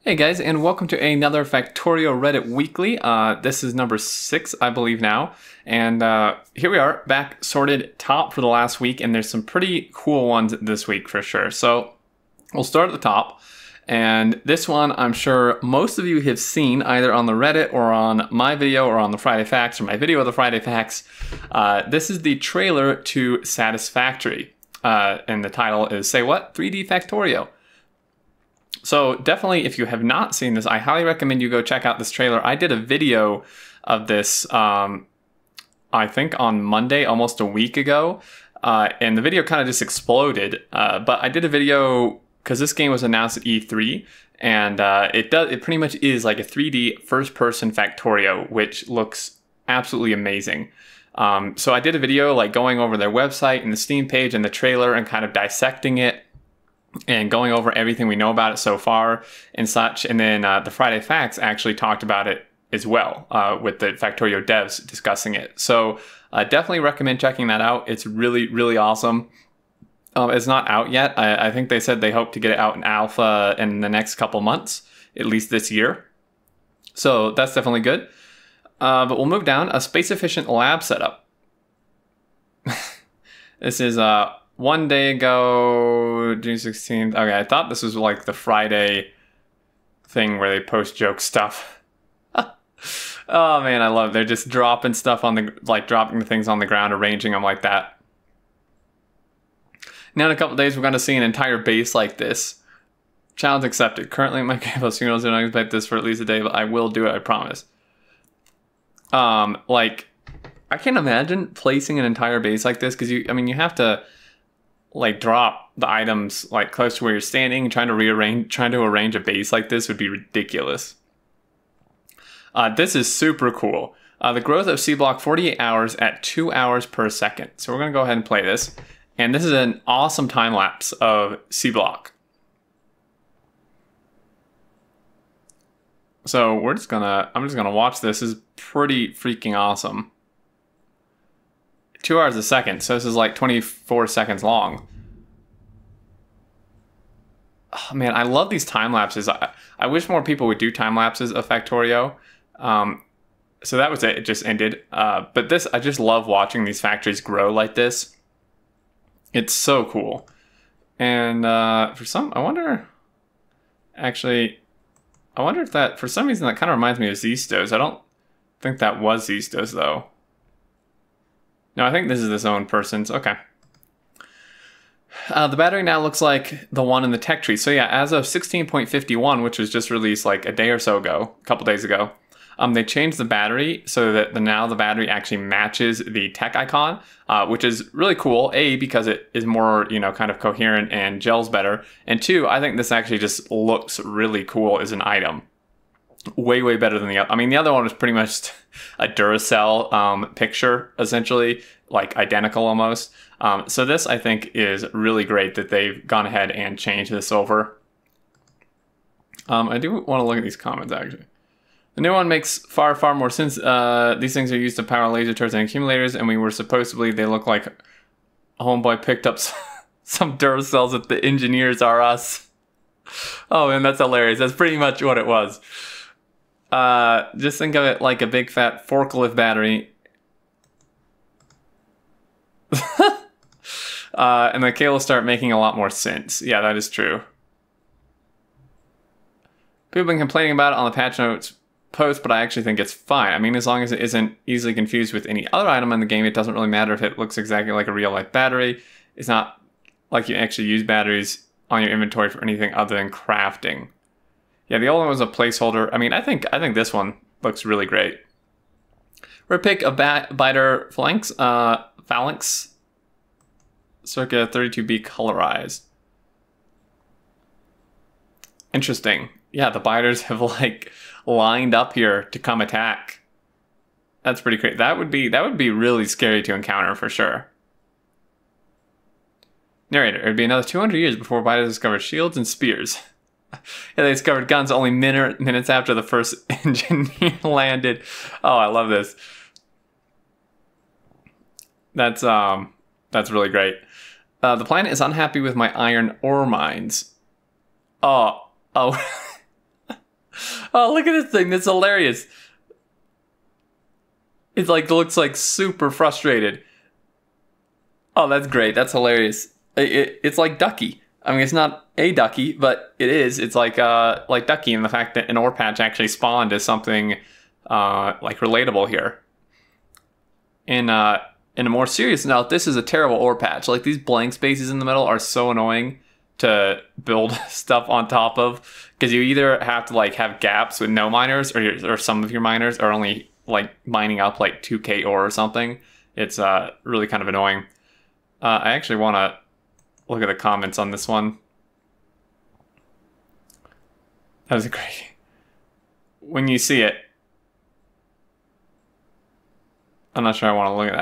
Hey guys, and welcome to another Factorio Reddit Weekly. This is number 6, I believe now. And here we are, back sorted top for the last week, and there's some pretty cool ones this week for sure. So we'll start at the top. And this one, I'm sure most of you have seen either on the Reddit or on my video or on the Friday Facts or my video of the Friday Facts. This is the trailer to Satisfactory. And the title is, say what? 3D Factorio. So definitely, if you have not seen this, I highly recommend you go check out this trailer. I did a video of this, I think on Monday, almost a week ago, and the video kind of just exploded. But I did a video because this game was announced at E3, and it pretty much is like a 3D first-person Factorio, which looks absolutely amazing. So I did a video like going over their website and the Steam page and the trailer and kind of dissecting it and going over everything we know about it so far and such. And then the Friday Facts actually talked about it as well with the Factorio devs discussing it. So definitely recommend checking that out. It's really, really awesome. It's not out yet. I think they said they hope to get it out in alpha in the next couple months, at least this year. So that's definitely good. But we'll move down. A space-efficient lab setup. This is one day ago, June 16th. Okay, I thought this was like the Friday thing where they post joke stuff. Oh man, I love it. They're just dropping stuff on the, like dropping the things on the ground, arranging them like that. Now in a couple days, we're going to see an entire base like this. Challenge accepted. Currently, my campus funerals do not expect this for at least a day, but I will do it, I promise. Like, I can't imagine placing an entire base like this, because you have to like drop the items like close to where you're standing. Trying to arrange a base like this would be ridiculous. This is super cool. The growth of C block 48 hours at 2 hours per second. So we're gonna go ahead and play this. And this is an awesome time lapse of C block. So I'm just gonna watch this. This is pretty freaking awesome. 2 hours a second, so this is like 24 seconds long. Oh man, I love these time lapses. I wish more people would do time lapses of Factorio. So that was it. It just ended. But this, I just love watching these factories grow like this. It's so cool. And for some, I wonder if that, for some reason, that kind of reminds me of Xstos. I don't think that was Xstos though. No, I think this is this own person's. Okay. The battery now looks like the one in the tech tree. So yeah, as of 16.51, which was just released like a day or so ago, a couple days ago, they changed the battery so that now the battery actually matches the tech icon, which is really cool. A, because it is more, kind of coherent and gels better. And two, I think this actually just looks really cool as an item. Way, way better than the other. The other one was pretty much a Duracell picture, essentially, like identical almost. So this, I think, is really great that they've gone ahead and changed this over. I do want to look at these comments, actually. The new one makes far, far more sense. These things are used to power laser turrets and accumulators, and we were supposed to believe they look like a homeboy picked up some Duracells that the engineers are us. Oh, man, that's hilarious. That's pretty much what it was. Just think of it like a big fat forklift battery. And the cable start making a lot more sense. Yeah, that is true. People have been complaining about it on the patch notes post, but I actually think it's fine. As long as it isn't easily confused with any other item in the game, it doesn't really matter if it looks exactly like a real life battery. It's not like you actually use batteries on your inventory for anything other than crafting. Yeah, the old one was a placeholder. I think this one looks really great. We're gonna pick a biter phalanx, circa 32B colorized. Interesting. Yeah, the biters have like lined up here to come attack. That's pretty great. That would be really scary to encounter for sure. Narrator, it would be another 200 years before biters discovered shields and spears. Yeah, they discovered guns only minutes after the first engineer landed. Oh, I love this. That's really great. The planet is unhappy with my iron ore mines. Oh. Oh, look at this thing. That's hilarious. It like looks like super frustrated. Oh, that's great. That's hilarious. It's like Ducky. I mean, it's not a Ducky, but it is. It's like Ducky, and the fact that an ore patch actually spawned is something like relatable here. In a more serious note, this is a terrible ore patch. Like, these blank spaces in the middle are so annoying to build stuff on top of, because you either have to like have gaps with no miners, or some of your miners are only like mining up like 2k ore or something. It's really kind of annoying. I actually want to look at the comments on this one. That was great. When you see it, I'm not sure I want to look at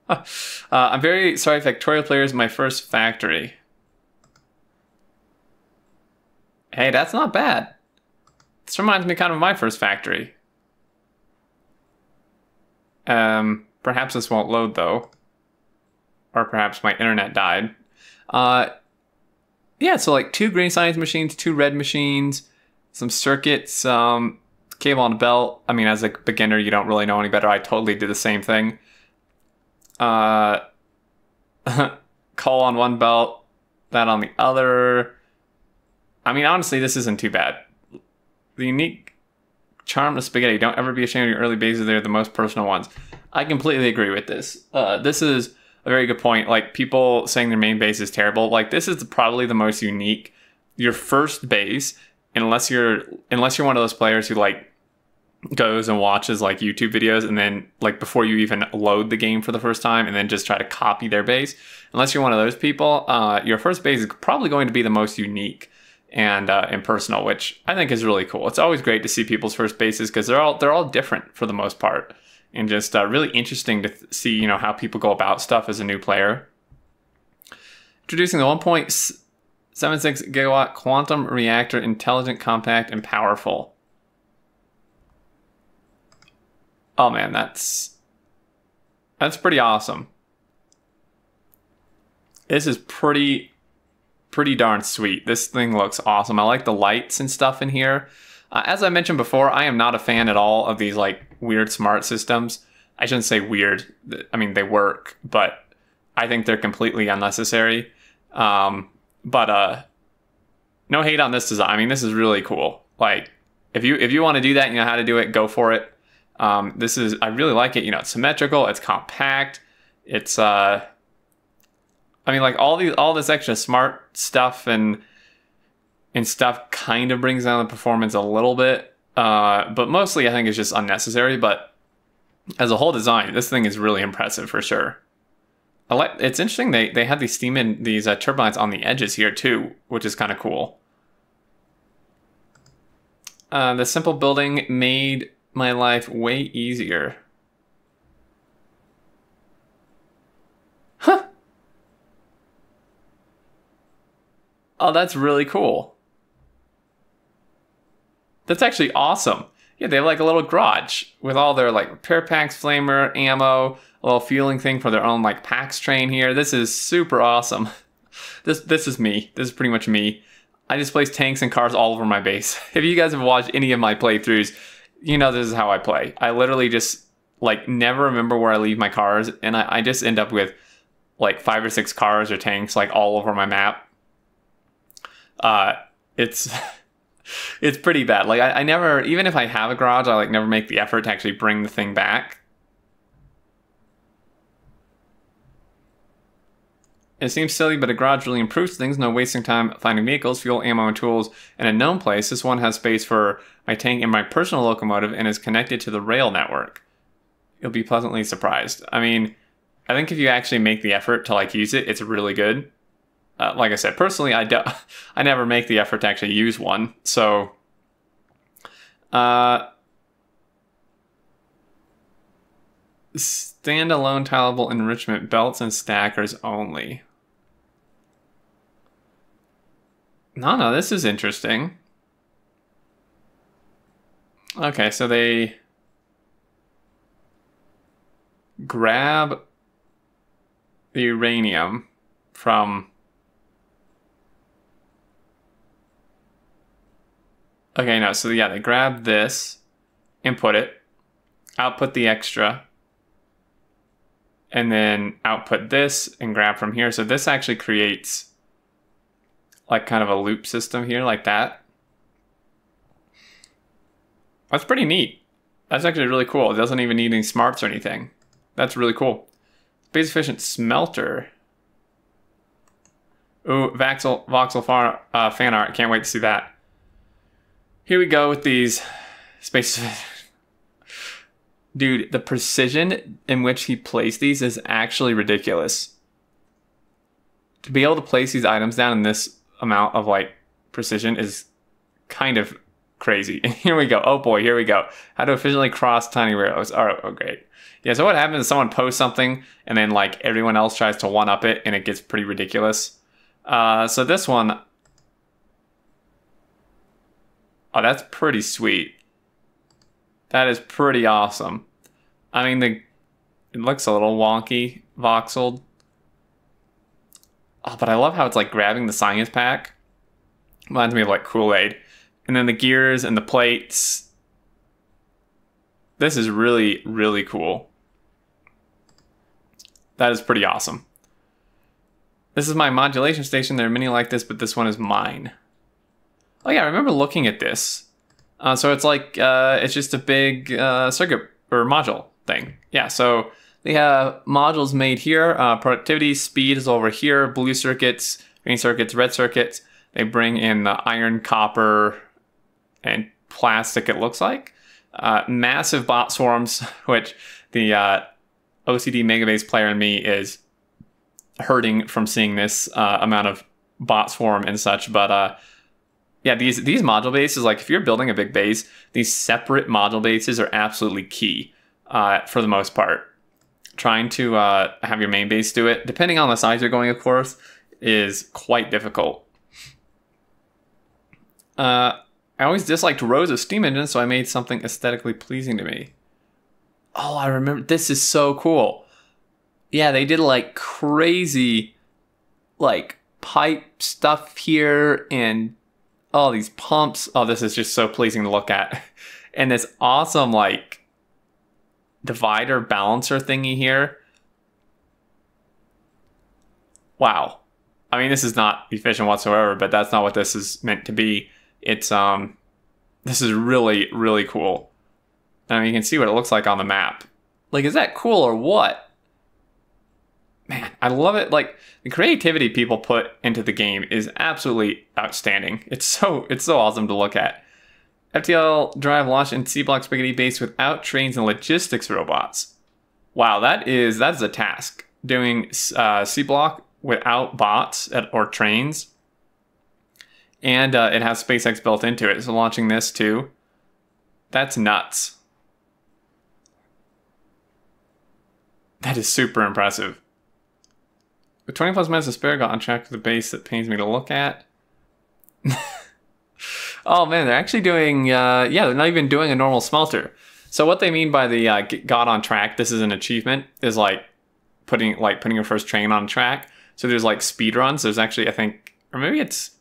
that. I'm very sorry, Factorio players, my first factory. Hey, that's not bad. This reminds me kind of my first factory. Perhaps this won't load though. Or perhaps my internet died. Yeah, so like 2 green science machines, 2 red machines, some circuits, cable on a belt. I mean, as a beginner, you don't really know any better. I totally did the same thing. Coal on one belt, that on the other. I mean, honestly, this isn't too bad. The unique charm of spaghetti. Don't ever be ashamed of your early bases. They're the most personal ones. I completely agree with this. This is a very good point. Like, people saying their main base is terrible. Like, this is probably the most unique. Your first base, unless you're one of those players who like goes and watches like YouTube videos, and then like before you even load the game for the first time, and then just try to copy their base. Unless you're one of those people, your first base is probably going to be the most unique and personal, which I think is really cool. It's always great to see people's first bases, because they're all different for the most part, and just really interesting to see, you know, how people go about stuff as a new player. Introducing the 1.76 gigawatt quantum reactor, intelligent, compact, and powerful. Oh man, that's pretty awesome. This is pretty darn sweet. This thing looks awesome. I like the lights and stuff in here. As I mentioned before, I am not a fan at all of these like weird smart systems. I shouldn't say weird. I mean, they work, but I think they're completely unnecessary. But no hate on this design. I mean, this is really cool. Like, if you want to do that, you know how to do it, go for it. I really like it. You know, it's symmetrical, it's compact, it's I mean, like, all this extra smart stuff and stuff kind of brings down the performance a little bit, but mostly I think it's just unnecessary. But as a whole design, this thing is really impressive for sure. It's interesting they have these these turbines on the edges here too, which is kind of cool. The simple building made my life way easier. Huh. Oh, that's really cool. That's actually awesome. Yeah, they have like a little garage with all their like repair packs, flamer, ammo, a little fueling thing for their own like packs train here. This is super awesome. This is me. This is pretty much me. I just place tanks and cars all over my base. If you guys have watched any of my playthroughs, you know this is how I play. I literally just like never remember where I leave my cars, and I just end up with like 5 or 6 cars or tanks like all over my map. It's it's pretty bad. Like, I never, even if I have a garage, I like never make the effort to actually bring the thing back. It seems silly, but a garage really improves things. No wasting time finding vehicles, fuel, ammo, and tools in a known place. This one has space for my tank and my personal locomotive, and is connected to the rail network. You'll be pleasantly surprised. I mean, I think if you actually make the effort to like use it, it's really good. Like I said, personally, I never make the effort to actually use one. So, standalone tileable enrichment, belts and stackers only. No, this is interesting. Okay, so they grab the uranium from Okay, no, so yeah, they grab this, input it, output the extra, and then output this and grab from here. So this actually creates like kind of a loop system here like that. That's pretty neat. That's actually really cool. It doesn't even need any smarts or anything. That's really cool. Space efficient smelter. Ooh, voxel fan art. Can't wait to see that. Here we go with these space. Dude, the precision in which he placed these is actually ridiculous. To be able to place these items down in this amount of like precision is kind of crazy. Here we go. Oh boy, here we go. How to efficiently cross tiny railroads. Oh, great. Yeah, so what happens is someone posts something and then like everyone else tries to one-up it and it gets pretty ridiculous. So this one, oh, that's pretty sweet. That is pretty awesome. I mean, it looks a little wonky, voxeled. Oh, but I love how it's like grabbing the science pack. Reminds me of like Kool-Aid. And then the gears and the plates. This is really, really cool. That is pretty awesome. This is my modulation station. There are many like this, but this one is mine. Oh yeah, I remember looking at this. So it's like, it's just a big circuit or module thing. Yeah, so they have modules made here. Productivity, speed is over here. Blue circuits, green circuits, red circuits. They bring in the iron, copper, and plastic, it looks like. Massive bot swarms, which the OCD Megabase player in me is hurting from seeing this amount of bot swarm and such. But yeah, these module bases, like if you're building a big base, these separate module bases are absolutely key for the most part. Trying to have your main base do it, depending on the size you're going, of course, is quite difficult. I always disliked rows of steam engines, so I made something aesthetically pleasing to me. Oh, I remember. This is so cool. Yeah, they did like crazy like pipe stuff here and all these pumps. Oh, this is just so pleasing to look at. And this awesome like divider balancer thingy here. Wow. I mean, this is not efficient whatsoever, but that's not what this is meant to be. It's this is really, really cool. I mean, you can see what it looks like on the map. Like, is that cool or what? Man, I love it. Like, the creativity people put into the game is absolutely outstanding. It's so awesome to look at. FTL drive launch in C-block spaghetti base without trains and logistics robots. Wow, that's a task. Doing C-block without bots or trains. And it has SpaceX built into it, so launching this too. That's nuts. That is super impressive. With 20 plus minutes of spare, got on track with the base that pains me to look at. Oh man, they're actually doing, yeah, they're not even doing a normal smelter. So what they mean by the got on track, this is an achievement, is like putting your first train on track. So there's like speed runs. There's actually, I think there's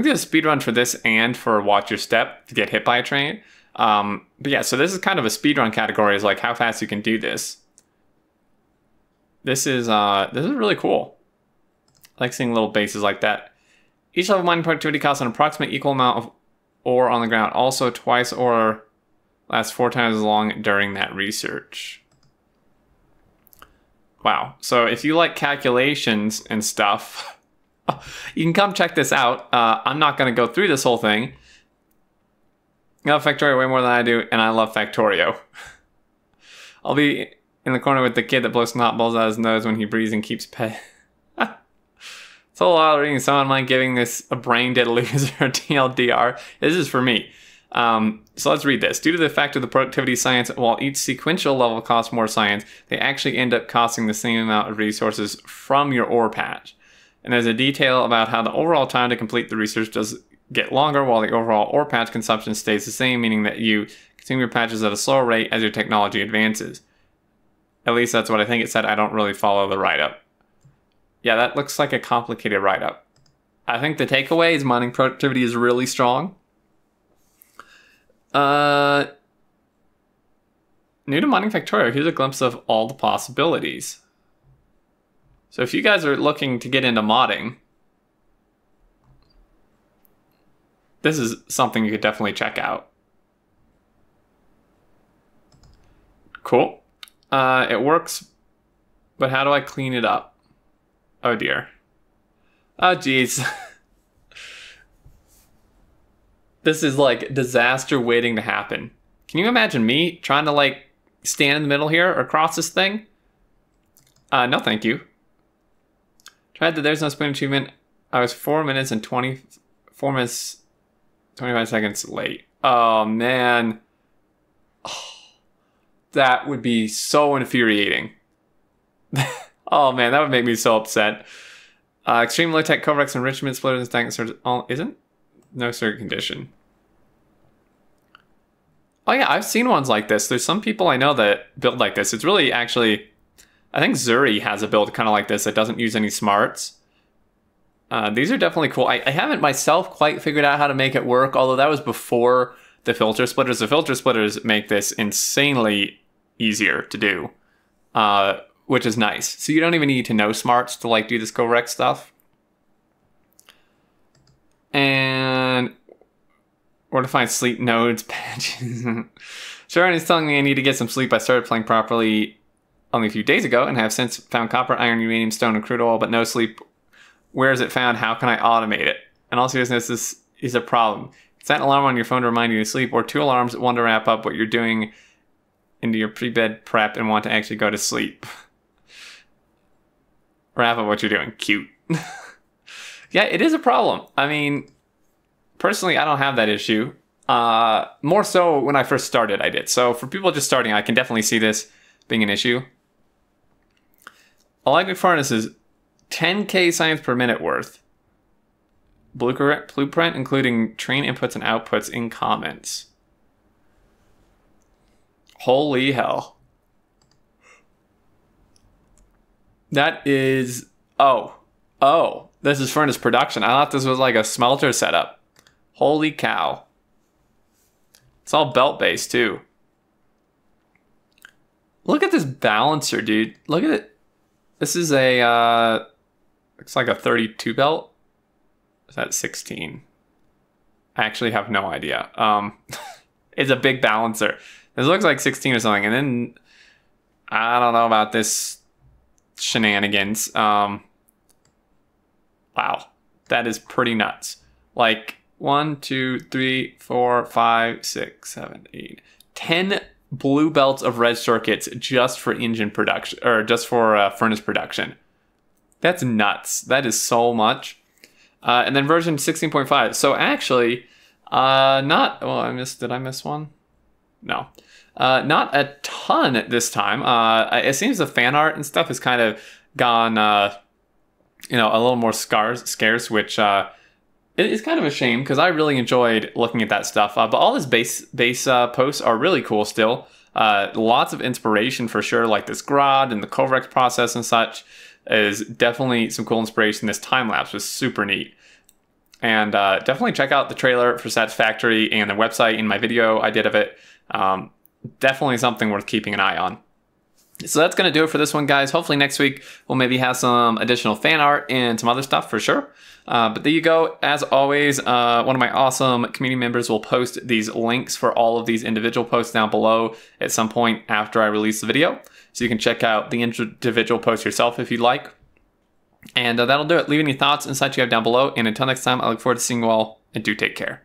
a speed run for this and for watch your step to get hit by a train. But yeah, so this is kind of a speed run category, is like how fast you can do this. This is really cool. I like seeing little bases like that. Each level of mining productivity costs an approximate equal amount of ore on the ground. Also, twice ore lasts 4 times as long during that research. Wow. So if you like calculations and stuff, you can come check this out. I'm not going to go through this whole thing. I love Factorio way more than I do, and I love Factorio. I'll be in the corner with the kid that blows snot balls out his nose when he breathes and keeps pet. It's a while reading someone mind giving this a brain dead loser TLDR. This is for me. So let's read this. Due to the fact of the productivity science, while each sequential level costs more science, they actually end up costing the same amount of resources from your ore patch. And there's a detail about how the overall time to complete the research does get longer while the overall ore patch consumption stays the same, meaning that you consume your patches at a slower rate as your technology advances. At least that's what I think it said. I don't really follow the write-up. Yeah, that looks like a complicated write-up. I think the takeaway is mining productivity is really strong. New to modding Factorio, here's a glimpse of all the possibilities. So if you guys are looking to get into modding, this is something you could definitely check out. Cool. It works, but how do I clean it up? Oh dear. Oh geez. This is like disaster waiting to happen. Can you imagine me trying to like stand in the middle here or across this thing? No thank you. Tried the there's no spoon achievement. I was 4 minutes and 24 minutes 25 seconds late. Oh man. Oh, that would be so infuriating. Oh man, that would make me so upset. Extreme low tech Covax enrichment splitters and tanks isn't? No certain condition. Oh yeah, I've seen ones like this. There's some people I know that build like this. It's really actually, I think Zuri has a build kind of like this that doesn't use any smarts. These are definitely cool. I haven't myself quite figured out how to make it work, although that was before the filter splitters. The filter splitters make this insanely easier to do, which is nice. So you don't even need to know smarts to like do this correct stuff. And where to find sleep nodes patches. Sharon is telling me I need to get some sleep. I started playing properly only a few days ago and have since found copper, iron, uranium, stone, and crude oil, but no sleep. Where is it found? How can I automate it? In all seriousness, this is a problem. Set an alarm on your phone to remind you to sleep, or 2 alarms, one to wrap up what you're doing into your pre-bed prep and want to actually go to sleep. Wrap up what you're doing. Cute. Yeah, it is a problem. I mean, personally, I don't have that issue. More so when I first started, I did. So for people just starting, I can definitely see this being an issue. Electric furnace is 10k science per minute worth. Blueprint, including train inputs and outputs in comments. Holy hell. That is... Oh, this is furnace production. I thought this was like a smelter setup. Holy cow. It's all belt-based too. Look at this balancer, dude. Look at it. This is a... looks like a 32 belt. Is that 16? I actually have no idea. It's a big balancer. This looks like 16 or something. And then I don't know about this shenanigans. Wow. That is pretty nuts. Like 1, 2, 3, 4, 5, 6, 7, 8, 10 blue belts of red circuits just for engine production, or just for furnace production. That's nuts. That is so much. And then version 16.5. So actually, not... Oh, did I miss one? No. Not a ton this time. It seems the fan art and stuff has kind of gone, a little more scarce, which it is kind of a shame because I really enjoyed looking at that stuff. But all his base posts are really cool still. Lots of inspiration for sure, like this Grod and the Covax process and such. Is definitely some cool inspiration. This time lapse was super neat. And definitely check out the trailer for Satisfactory and the website in my video I did of it. Definitely something worth keeping an eye on. So that's going to do it for this one, guys. Hopefully next week we'll maybe have some additional fan art and some other stuff for sure. But there you go. As always, one of my awesome community members will post these links for all of these individual posts down below at some point after I release the video. So you can check out the individual post yourself if you'd like. And that'll do it. Leave any thoughts and such you have down below. And until next time, I look forward to seeing you all, and do take care.